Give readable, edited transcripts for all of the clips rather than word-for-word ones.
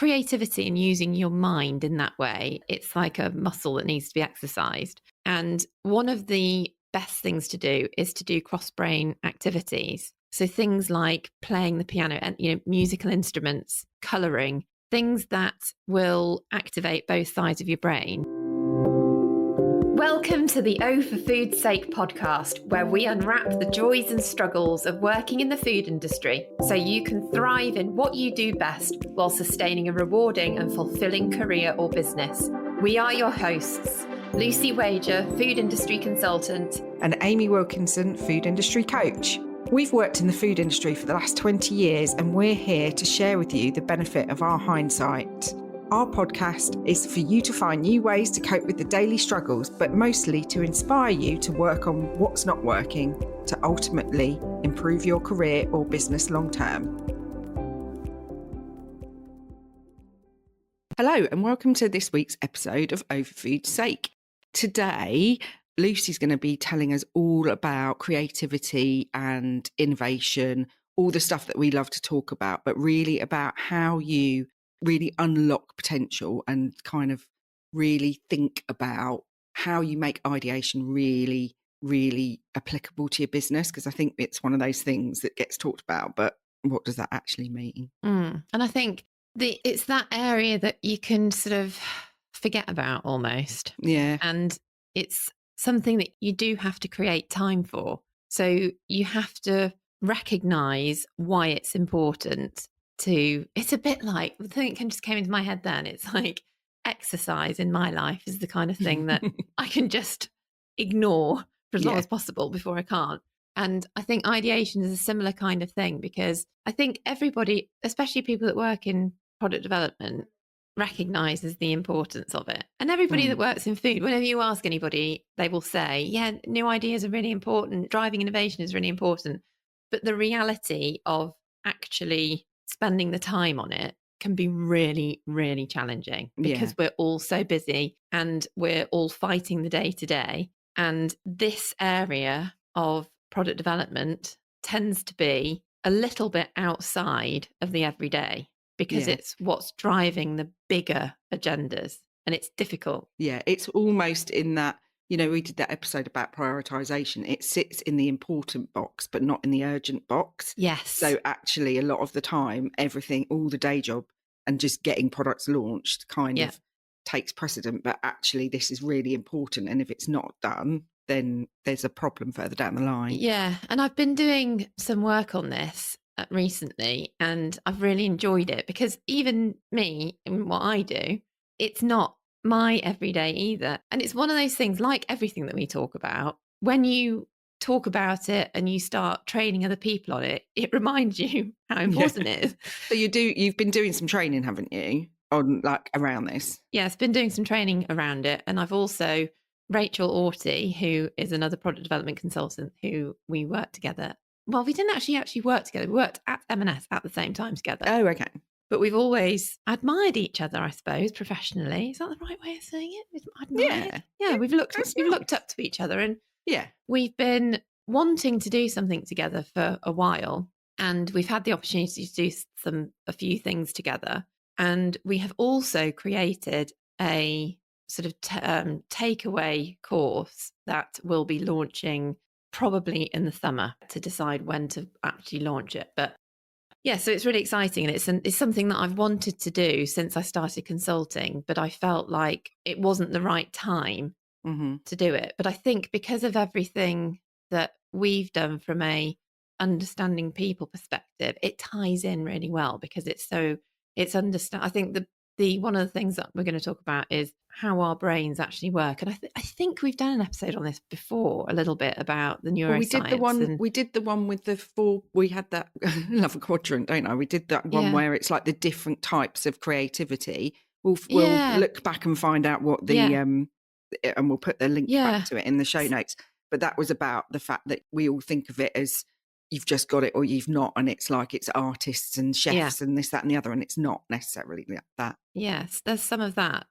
creativity and using your mind in that way, it's like a muscle that needs to be exercised. And one of the best things to do is to do cross-brain activities. So things like playing the piano and musical instruments, colouring, things that will activate both sides of your brain. Welcome to the O for Food's Sake podcast, where we unwrap the joys and struggles of working in the food industry so you can thrive in what you do best while sustaining a rewarding and fulfilling career or business. We are your hosts, Lucy Wager, food industry consultant, and Amy Wilkinson, food industry coach. We've worked in the food industry for the last 20 years, and we're here to share with you the benefit of our hindsight. Our podcast is for you to find new ways to cope with the daily struggles, but mostly to inspire you to work on what's not working to ultimately improve your career or business long term. Hello, and welcome to this week's episode of O for Food's Sake. Today, Lucy's going to be telling us all about creativity and innovation, all the stuff that we love to talk about, but really about how you really unlock potential and kind of really think about how you make ideation really, really applicable to your business. Because I think it's one of those things that gets talked about, but what does that actually mean? And I think it's that area that you can sort of forget about almost. Yeah. And it's something that you do have to create time for. So you have to recognize why it's important. It's a bit like the thing that just came into my head then. It's like exercise in my life is the kind of thing that I can just ignore for as long as possible before I can't. And I think ideation is a similar kind of thing, because I think everybody, especially people that work in product development, recognizes the importance of it. And everybody that works in food, whenever you ask anybody, they will say, yeah, new ideas are really important. Driving innovation is really important. But the reality of actually spending the time on it can be really, really challenging, because we're all so busy and we're all fighting the day to day. And this area of product development tends to be a little bit outside of the everyday, because it's what's driving the bigger agendas, and it's difficult. Yeah, it's almost in that, we did that episode about prioritization. It sits in the important box, but not in the urgent box. Yes. So actually, a lot of the time, everything, all the day job and just getting products launched kind of takes precedent. But actually, this is really important. And if it's not done, then there's a problem further down the line. Yeah. And I've been doing some work on this recently, and I've really enjoyed it, because even me and what I do, it's not my everyday either. And it's one of those things, like everything that we talk about, when you talk about it and you start training other people on it, it reminds you how important it is. So you've been doing some training, haven't you, on around this? Yeah, I've been doing some training around it. And I've also, Rachel Orty, who is another product development consultant who we work together. Well, we didn't actually work together. We worked at M&S at the same time together. Oh, okay. But we've always admired each other, I suppose, professionally. Is that the right way of saying it? Admired? Yeah. We've looked up to each other, and we've been wanting to do something together for a while, and we've had the opportunity to do a few things together. And we have also created a sort of takeaway course that will be launching probably in the summer, to decide when to actually launch it. But yeah, so it's really exciting, and it's something that I've wanted to do since I started consulting, but I felt like it wasn't the right time to do it. But I think because of everything that we've done from a understanding people perspective, it ties in really well, because I think the one of the things that we're going to talk about is how our brains actually work. And I think we've done an episode on this before, a little bit about the neuroscience. Well, we did the one with the four. We had that. I love a quadrant, don't I? We did that one where it's like the different types of creativity. We'll look back and find out what the and we'll put the link back to it in the show notes. But that was about the fact that we all think of it as you've just got it or you've not, and it's like it's artists and chefs and this, that, and the other, and it's not necessarily like that. Yes, there's some of that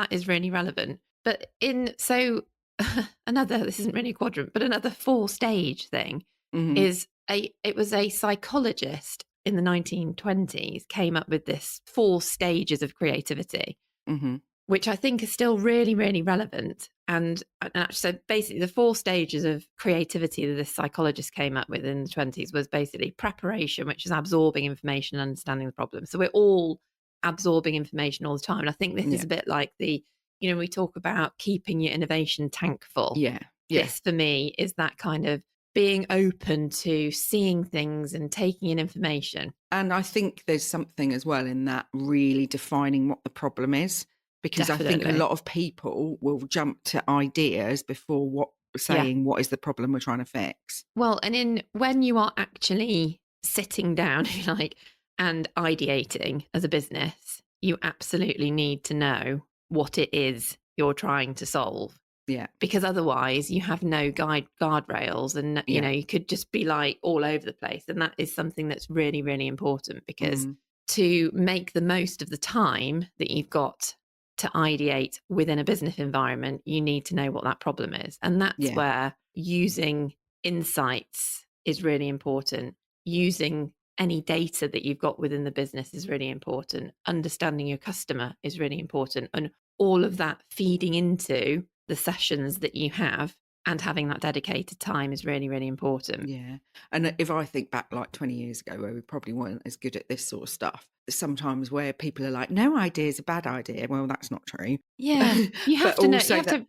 is really relevant. But this isn't really a quadrant, but another 4-stage thing is it was a psychologist in the 1920s came up with this 4 stages of creativity, Mm-hmm. which I think are still really, really relevant. And so basically the 4 stages of creativity that this psychologist came up with in the 20s was basically preparation, which is absorbing information and understanding the problem. So we're all absorbing information all the time. And I think this is Yeah. a bit like we talk about keeping your innovation tank full. Yeah. Yeah. This for me is that kind of being open to seeing things and taking in information. And I think there's something as well in that really defining what the problem is, because I think a Definitely. lot of people will jump to ideas before saying what is the problem we're trying to fix. Well, and when you are actually sitting down, and ideating as a business, you absolutely need to know what it is you're trying to solve. Yeah. Because otherwise you have no guardrails, and you could just be like all over the place. And that is something that's really, really important, because to make the most of the time that you've got to ideate within a business environment, you need to know what that problem is. And that's where using insights is really important. Using any data that you've got within the business is really important. Understanding your customer is really important. And all of that feeding into the sessions that you have and having that dedicated time is really, really important. Yeah. And if I think back like 20 years ago, where we probably weren't as good at this sort of stuff, sometimes where people are like, no idea is a bad idea. Well, that's not true. Yeah. You have But to know, you also have to,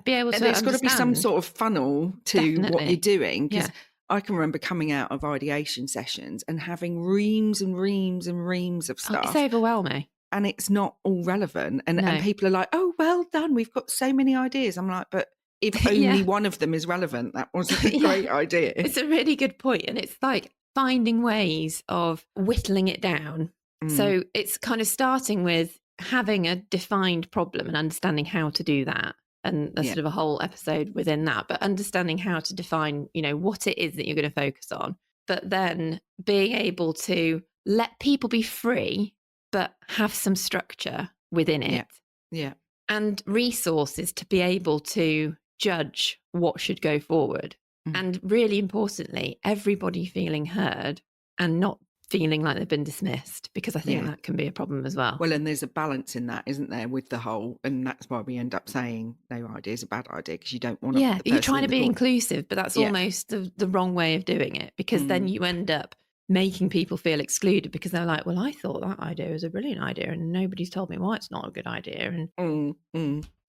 be able to there's got to be some understand. sort of funnel to what you're Definitely. doing. Because Yeah. I can remember coming out of ideation sessions and having reams and reams and reams of Oh, it's stuff. overwhelming. And it's not all relevant. And No. people are like, oh, well done. We've got so many ideas. I'm like, but if only one of them is relevant, that wasn't a great idea. It's a really good point. And it's like finding ways of whittling it down. So it's kind of starting with having a defined problem and understanding how to do that. And there's sort of a whole episode within that, but understanding how to define, what it is that you're going to focus on, but then being able to let people be free, but have some structure within it. Yeah. And resources to be able to judge what should go forward. And really importantly, everybody feeling heard and not feeling like they've been dismissed, because I think that can be a problem as well. Well, and there's a balance in that, isn't there, with the whole, and that's why we end up saying no idea is a bad idea, because you don't want to. Yeah, you're trying to be inclusive, but that's almost the wrong way of doing it, because then you end up making people feel excluded, because they're like, well, I thought that idea was a brilliant idea and nobody's told me why it's not a good idea. And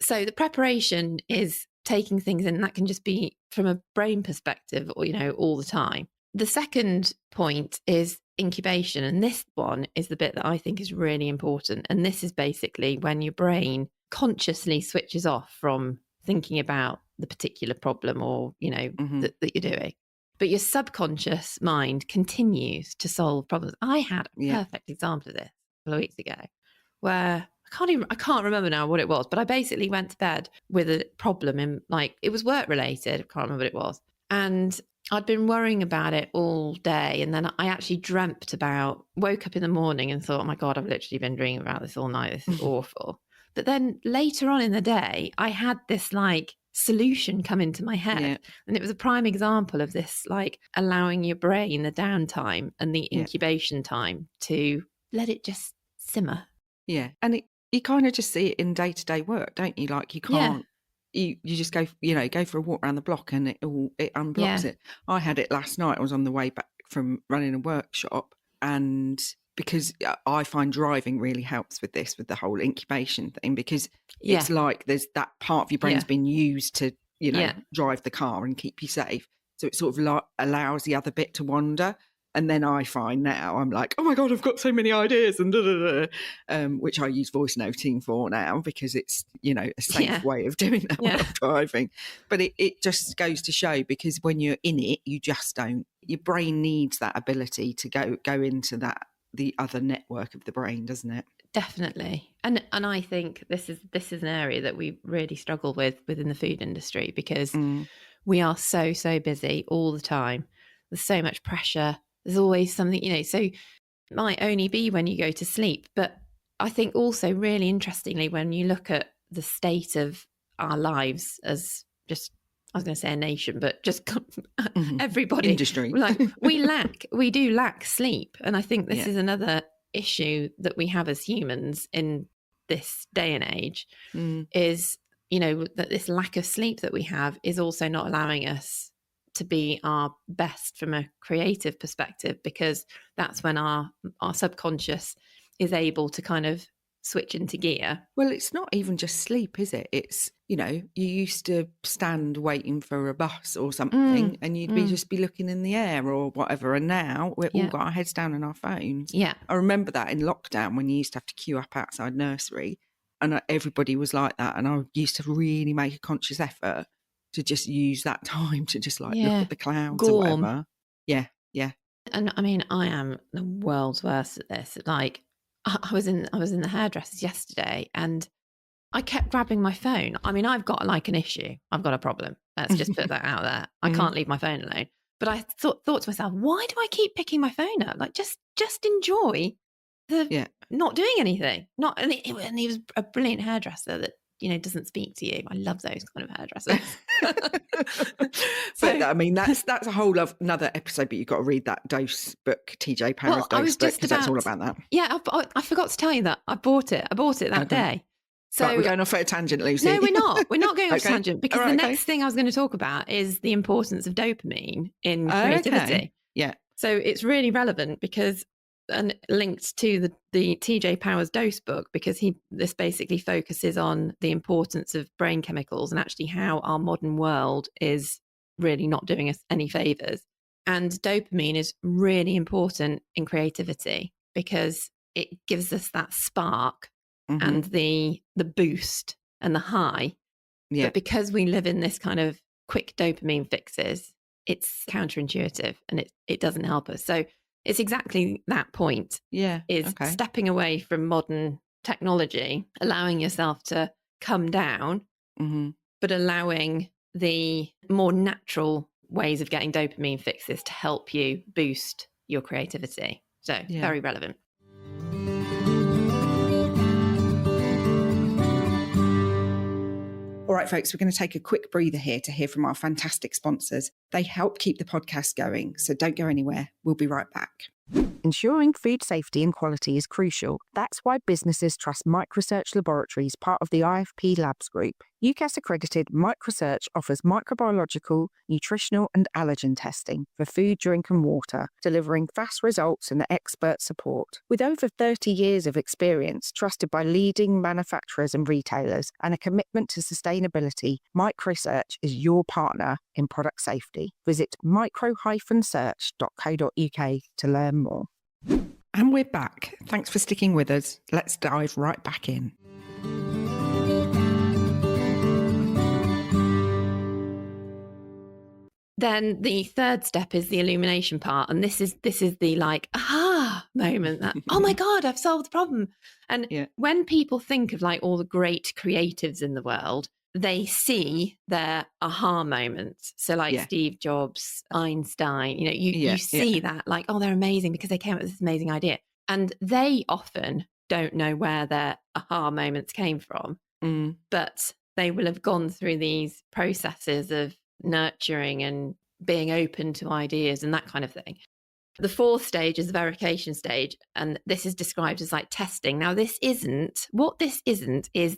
so the preparation is taking things in, and that can just be from a brain perspective, or all the time. The second point is incubation, and this one is the bit that I think is really important. And this is basically when your brain consciously switches off from thinking about the particular problem or that you're doing, but your subconscious mind continues to solve problems. I had a perfect example of this a couple of weeks ago, where I can't remember now what it was, but I basically went to bed with a problem in, it was work related. I can't remember what it was. And I'd been worrying about it all day. And then I actually woke up in the morning and thought, oh my God, I've literally been dreaming about this all night. This is awful. But then later on in the day, I had this solution come into my head. And it was a prime example of this, allowing your brain the downtime and the incubation time to let it just simmer. Yeah. And you kind of just see it in day-to-day work, don't you? You can't, you just go for a walk around the block and it unblocks it. I had it last night. I was on the way back from running a workshop, and because I find driving really helps with the whole incubation thing, because it's like there's that part of your brain's been used to, drive the car and keep you safe. So it sort of allows the other bit to wander. And then I find now I'm like, oh my God, I've got so many ideas, and which I use voice noting for now, because it's, a safe way of doing that when I'm driving. But it just goes to show, because when you're in it, you just don't, your brain needs that ability to go into the other network of the brain, doesn't it? Definitely. And I think this is an area that we really struggle with within the food industry, because we are so busy all the time. There's so much pressure. There's always something, so it might only be when you go to sleep. But I think also really interestingly, when you look at the state of our lives as just was going to say a nation, but just Mhm. everybody, Industry. like we do lack sleep. And I think this Yeah. is another issue that we have as humans in this day and age is, that this lack of sleep that we have is also not allowing us to be our best from a creative perspective, because that's when our subconscious is able to kind of switch into gear. Well, it's not even just sleep, is it? It's, you used to stand waiting for a bus or something and you'd just be looking in the air or whatever. And now we've all got our heads down on our phones. Yeah. I remember that in lockdown when you used to have to queue up outside nursery and everybody was like that. And I used to really make a conscious effort to just use that time to just look at the clouds or whatever. Yeah. Yeah. And I mean, I am the world's worst at this. Like, I was in the hairdressers yesterday and I kept grabbing my phone. I mean, I've got like an issue. I've got a problem. Let's just put that out there. I can't leave my phone alone. But I thought to myself, why do I keep picking my phone up? Like, just enjoy the not doing anything. And he was a brilliant hairdresser that doesn't speak to you. I love those kind of hairdressers. But I mean, that's a whole another episode. But you've got to read that dose book, TJ Power's dose book, because that's all about that. Yeah, I forgot to tell you that I bought it. I bought it that day. So right, we're going off at a tangent, Lucy. No, we're not. We're not going off Okay. tangent, because the next thing I was going to talk about is the importance of dopamine in creativity. Okay. Yeah. So it's really relevant because, and linked to the TJ Powers dose book, because this basically focuses on the importance of brain chemicals and actually how our modern world is really not doing us any favors. And dopamine is really important in creativity because it gives us that spark and the boost and the high. Yeah. But because we live in this kind of quick dopamine fixes, it's counterintuitive and it doesn't help us. So it's exactly that point. Yeah. Is stepping away from modern technology, allowing yourself to come down, but allowing the more natural ways of getting dopamine fixes to help you boost your creativity. So very relevant. All right, folks, we're going to take a quick breather here to hear from our fantastic sponsors. They help keep the podcast going, so don't go anywhere. We'll be right back. Ensuring food safety and quality is crucial. That's why businesses trust Microsearch Laboratories, part of the IFP Labs Group. UCAS-accredited Microsearch offers microbiological, nutritional and allergen testing for food, drink and water, delivering fast results and expert support. With over 30 years of experience, trusted by leading manufacturers and retailers, and a commitment to sustainability, Microsearch is your partner in product safety. Visit micro-search.co.uk to learn more. And we're back. Thanks for sticking with us. Let's dive right back in. Then the third step is the illumination part. And this is the like, aha moment that, oh my God, I've solved the problem. And when people think of like all the great creatives in the world, they see their aha moments. So like Steve Jobs, Einstein, you see that like, oh, they're amazing because they came up with this amazing idea. And they often don't know where their aha moments came from, but they will have gone through these processes of nurturing and being open to ideas and that kind of thing. The fourth stage is the verification stage, and this is described as like testing. Now, this isn't is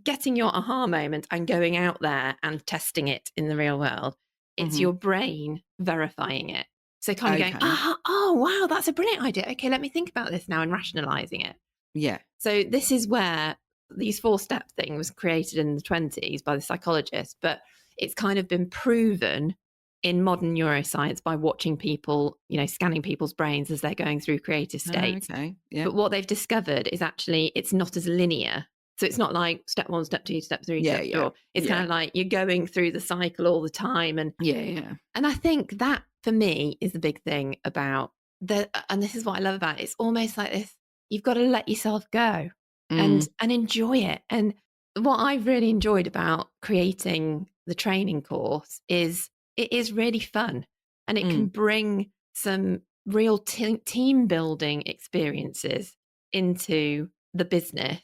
getting your aha moment and going out there and testing it in the real world. It's your brain verifying it. So kind of going, oh, wow, that's a brilliant idea. Okay, let me think about this now and rationalizing it. Yeah. So this is where these 4-step thing was created in the 1920s by the psychologist, but it's kind of been proven in modern neuroscience by watching people, scanning people's brains as they're going through creative states. But what they've discovered is actually it's not as linear. So it's not like step 1, step 2, step 3, step 4. It's kind of like you're going through the cycle all the time. And and I think that for me is the big thing about and this is what I love about it. It's almost like this, you've got to let yourself go and enjoy it. And what I've really enjoyed about creating the training course is it is really fun, and it can bring some real team building experiences into the business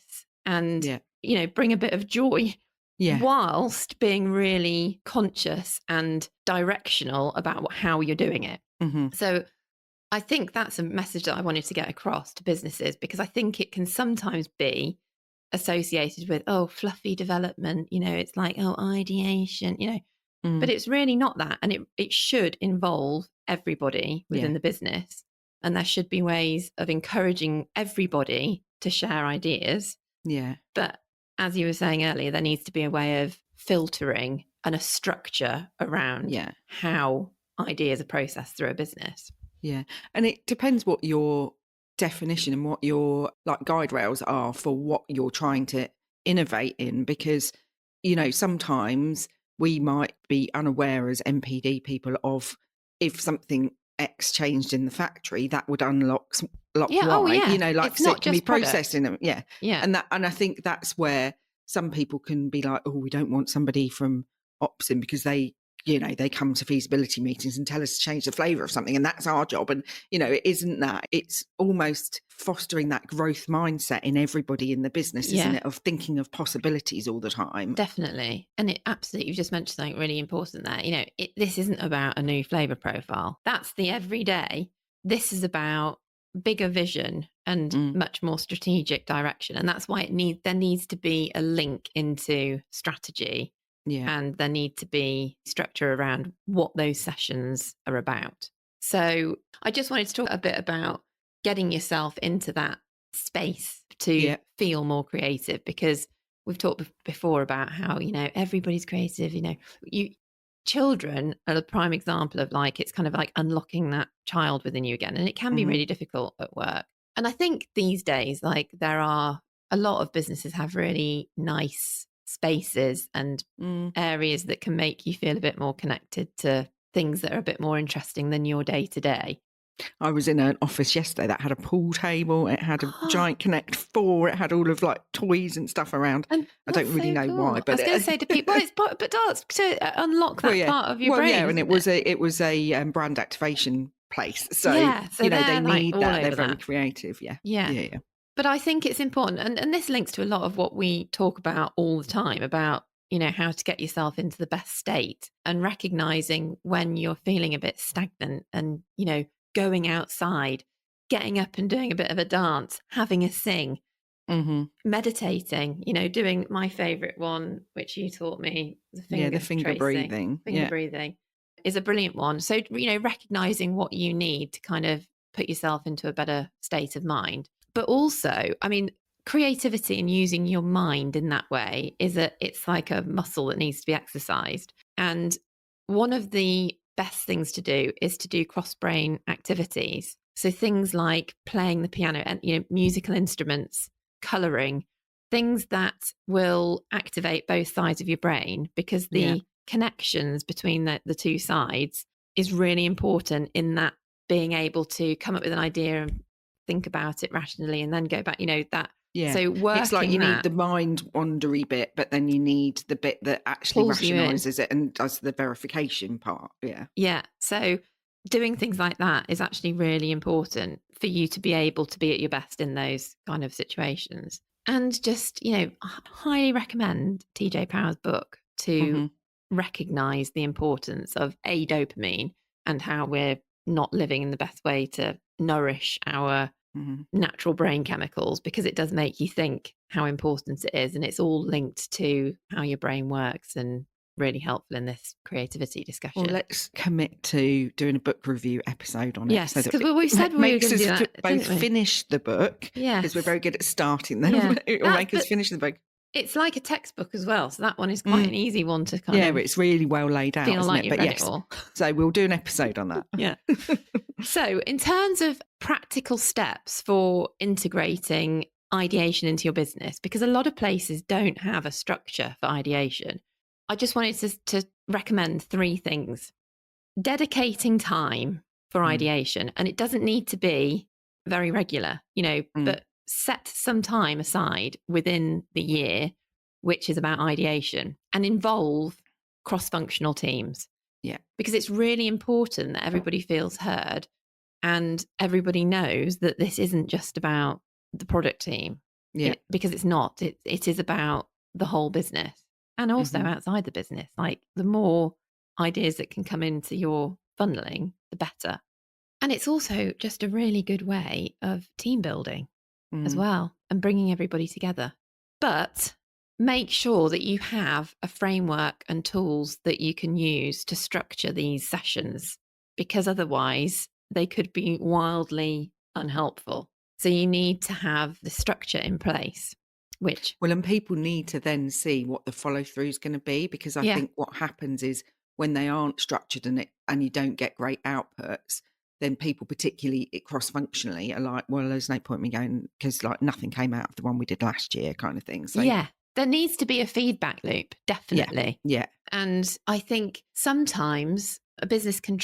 and, bring a bit of joy Yeah. whilst being really conscious and directional about how you're doing it. Mm-hmm. So I think that's a message that I wanted to get across to businesses, because I think it can sometimes be associated with, oh, fluffy development, it's like, oh, ideation, but Mm. it's really not that. And it should involve everybody within Yeah. the business. And there should be ways of encouraging everybody to share ideas. Yeah. But as you were saying earlier, there needs to be a way of filtering and a structure around Yeah. how ideas are processed through a business. Yeah. And it depends what your definition and what your like guide rails are for what you're trying to innovate in, because, sometimes we might be unaware as MPD people of if something X changed in the factory, that would lock Yeah. Oh, Y, yeah. like It's so not it can be just product. processed in them. Yeah. Yeah. And I think that's where some people can be like, oh, we don't want somebody from ops in because they come to feasibility meetings and tell us to change the flavour of something, and that's our job. And, it isn't that. It's almost fostering that growth mindset in everybody in the business, isn't Yeah. it? Of thinking of possibilities all the time. Definitely. And it absolutely, you've just mentioned something really important there. This isn't about a new flavour profile. That's the everyday. This is about bigger vision and Mm. much more strategic direction. And that's why there needs to be a link into strategy. Yeah. And there need to be structure around what those sessions are about. So I just wanted to talk a bit about getting yourself into that space to Yeah. feel more creative, because we've talked before about how, everybody's creative, children are the prime example of it's kind of like unlocking that child within you again. And it can be Mm-hmm. really difficult at work. And I think these days, there are a lot of businesses have really nice spaces and areas that can make you feel a bit more connected to things that are a bit more interesting than your day to day. I was in an office yesterday that had a pool table. It had a giant Connect 4. It had all of toys and stuff around. And I don't really so know cool. why, I but was going to say to people, well, but that's to unlock that part of your brain. and it was a brand activation place. So yeah, so they they're need all that. They're over very that. creative. Yeah, Yeah. yeah, yeah. But I think it's important, and this links to a lot of what we talk about all the time about, how to get yourself into the best state, and recognizing when you're feeling a bit stagnant and, going outside, getting up and doing a bit of a dance, having a sing, Mm-hmm. meditating, doing my favorite one, which you taught me, the Yeah, the finger finger tracing, breathing. finger Yeah. breathing is a brilliant one. So, recognizing what you need to kind of put yourself into a better state of mind. But also, I mean, creativity and using your mind in that way it's like a muscle that needs to be exercised. And one of the best things to do is to do cross brain activities. So things like playing the piano and, musical instruments, coloring, things that will activate both sides of your brain, because Yeah. the connections between the two sides is really important in that being able to come up with an idea and think about it rationally and then go back, that. Yeah. So It's like working you need that the mind wandery bit, but then you need the bit that actually pulls you in. rationalizes it and does the verification part. Yeah. Yeah. So doing things like that is actually really important for you to be able to be at your best in those kind of situations. And just, highly recommend TJ Power's book to Mm-hmm. recognize the importance of dopamine and how we're not living in the best way to nourish our Mm-hmm. natural brain chemicals, because it does make you think how important it is. And it's all linked to how your brain works and really helpful in this creativity discussion. Well, let's commit to doing a book review episode on it. Yes, so that because we said we were makes going to us do that, both didn't we? finish the book, because Yes. we're very good at starting them. Yeah. It will make us finish the book. It's like a textbook as well. So that one is quite an easy one to kind of it's really well laid out, feel isn't like it? you've But read yes, it all. so we'll do an episode on that. Yeah. So in terms of practical steps for integrating ideation into your business, because a lot of places don't have a structure for ideation, I just wanted to recommend 3 things. Dedicating time for ideation, and it doesn't need to be very regular, but set some time aside within the year, which is about ideation, and involve cross-functional teams. Yeah. Because it's really important that everybody feels heard and everybody knows that this isn't just about the product team. Yeah. Because it's not. It is about the whole business. and also Mhm. outside the business. Like the more ideas that can come into your funneling, the better. And it's also just a really good way of team building as Mm. well and bringing everybody together. But make sure that you have a framework and tools that you can use to structure these sessions, because otherwise they could be wildly unhelpful. So you need to have the structure in place, which, Well, and people need to then see what the follow through is going to be, because I yeah, think what happens is when they aren't structured and you don't get great outputs, then people, particularly cross functionally, are like, well, there's no point in me going because like nothing came out of the one we did last year, kind of thing. So yeah, there needs to be a feedback loop, yeah, definitely. yeah, And I think sometimes a business can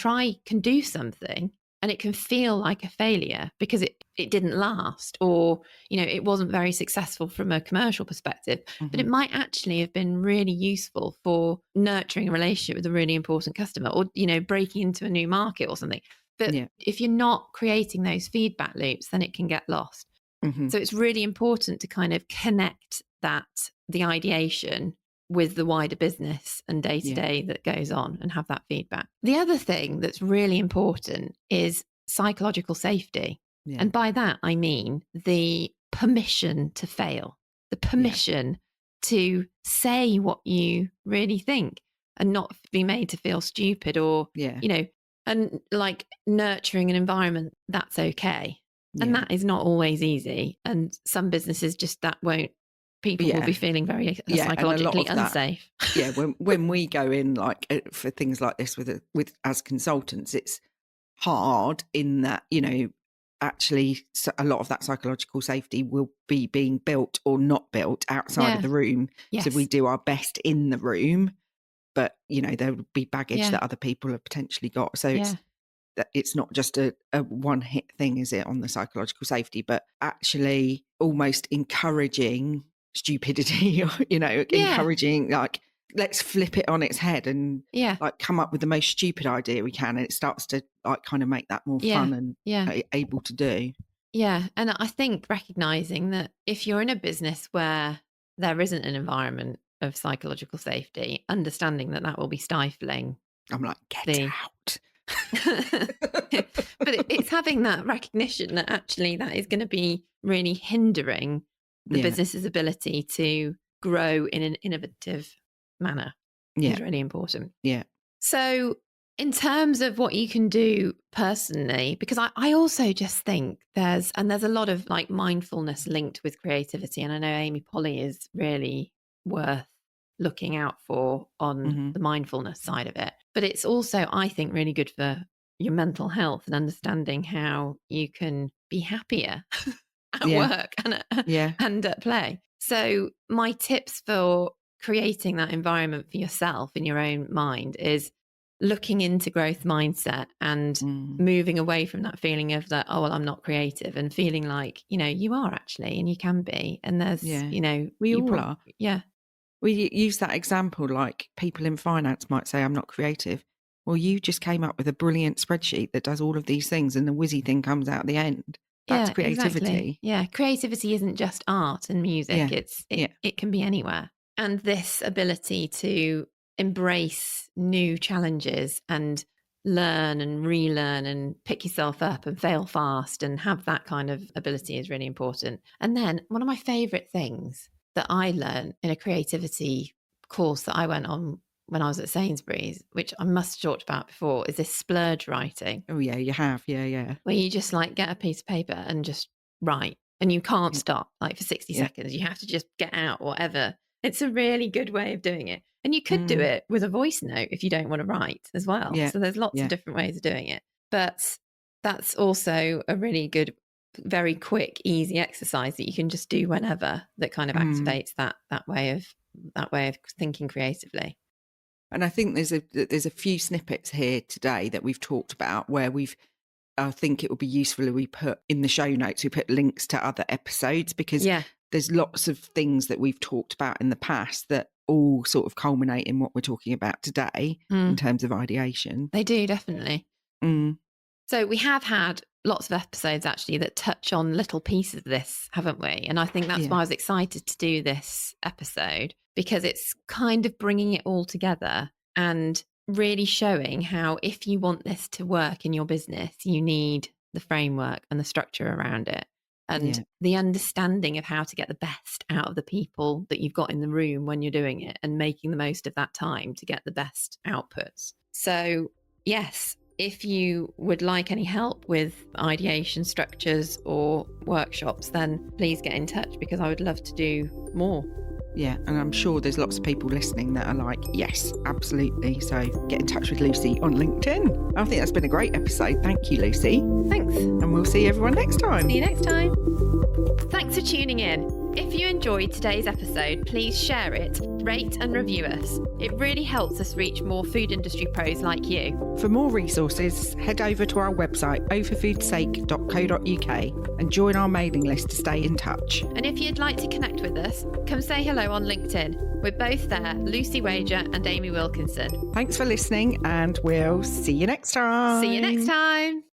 do something and it can feel like a failure because it didn't last, or, it wasn't very successful from a commercial perspective, but hmm, it might actually have been really useful for nurturing a relationship with a really important customer, or, breaking into a new market or something. But yeah, if you're not creating those feedback loops, then it can get lost. hmm, So it's really important to kind of connect the ideation with the wider business and day to yeah, day that goes on, and have that feedback. The other thing that's really important is psychological safety. yeah, And by that, I mean the permission to fail, the yeah, permission to say what you really think and not be made to feel stupid, or, yeah, you know, and like nurturing an environment that's okay. And yeah, that is not always easy. And some businesses just that won't, people will yeah, be feeling very yeah, and a lot psychologically of that. unsafe. Yeah, when we go in like for things like this with as consultants, it's hard in that, actually a lot of that psychological safety will be being built or not built outside of Yeah. the room. So we Yes. do our best in the room, but there would be baggage Yeah. that other people have potentially got. So Yeah. it's not just a one hit thing, is it, on the psychological safety, but actually almost encouraging stupidity, or, Yeah. encouraging like, let's flip it on its head and Yeah. like come up with the most stupid idea we can. And it starts to like kind of make that more Yeah. fun and Yeah. able to do. Yeah. And I think recognizing that if you're in a business where there isn't an environment of psychological safety, understanding that that will be stifling I'm like, get the out. but it's having that recognition that actually that is going to be really hindering the Yeah. business's ability to grow in an innovative manner Yeah. is really important. Yeah. So, in terms of what you can do personally, because I also just think there's a lot of like mindfulness linked with creativity. And I know Amy Polly is really worth looking out for on Hmm. the mindfulness side of it. But it's also, I think, really good for your mental health and understanding how you can be happier at Yeah. work Yeah. and at play. So, my tips for creating that environment for yourself in your own mind is looking into growth mindset and Mm. moving away from that feeling of that, oh, well, I'm not creative, and feeling like, you are actually, and you can be. And there's, Yeah. We all are. yeah, We use that example, like people in finance might say, I'm not creative. Well, you just came up with a brilliant spreadsheet that does all of these things and the whizzy thing comes out at the end. That's yeah, exactly. creativity. Yeah. Creativity isn't just art and music. Yeah. It's, it, Yeah. it can be anywhere. And this ability to embrace new challenges and learn and relearn and pick yourself up and fail fast and have that kind of ability is really important. And then one of my favorite things that I learned in a creativity course that I went on when I was at Sainsbury's, which I must have talked about before, is this splurge writing, Oh, yeah, you have. Yeah. Yeah. where you just like get a piece of paper and just write, and you can't Yeah. stop like for 60 Yeah. seconds. You have to just get out whatever. It's a really good way of doing it. And you could do Mm. it with a voice note if you don't want to write as well. Yeah. So there's lots of Yeah. different ways of doing it. But that's also a really good, very quick, easy exercise that you can just do whenever, that kind of Mm. activates that way of thinking creatively. And I think there's a few snippets here today that we've talked about where I think it would be useful if we put in the show notes, we put links to other episodes, because Yeah. there's lots of things that we've talked about in the past that all sort of culminate in what we're talking about today in Mm, terms of ideation. they do, definitely. Mm. So we have had lots of episodes actually that touch on little pieces of this, haven't we? And I think that's Yeah. why I was excited to do this episode, because it's kind of bringing it all together and really showing how if you want this to work in your business, you need the framework and the structure around it. And Yeah. the understanding of how to get the best out of the people that you've got in the room when you're doing it and making the most of that time to get the best outputs. So, yes, if you would like any help with ideation structures or workshops, then please get in touch, because I would love to do more. Yeah, and I'm sure there's lots of people listening that are like, yes, absolutely. So get in touch with Lucy on LinkedIn. I think that's been a great episode. Thank you, Lucy. Thanks. And we'll see everyone next time. See you next time. Thanks for tuning in. If you enjoyed today's episode, please share it, rate and review us. It really helps us reach more food industry pros like you. For more resources, head over to our website, overfoodsake.co.uk, and join our mailing list to stay in touch. And if you'd like to connect with us, come say hello on LinkedIn. We're both there, Lucy Wager and Amy Wilkinson. Thanks for listening, and we'll see you next time. See you next time.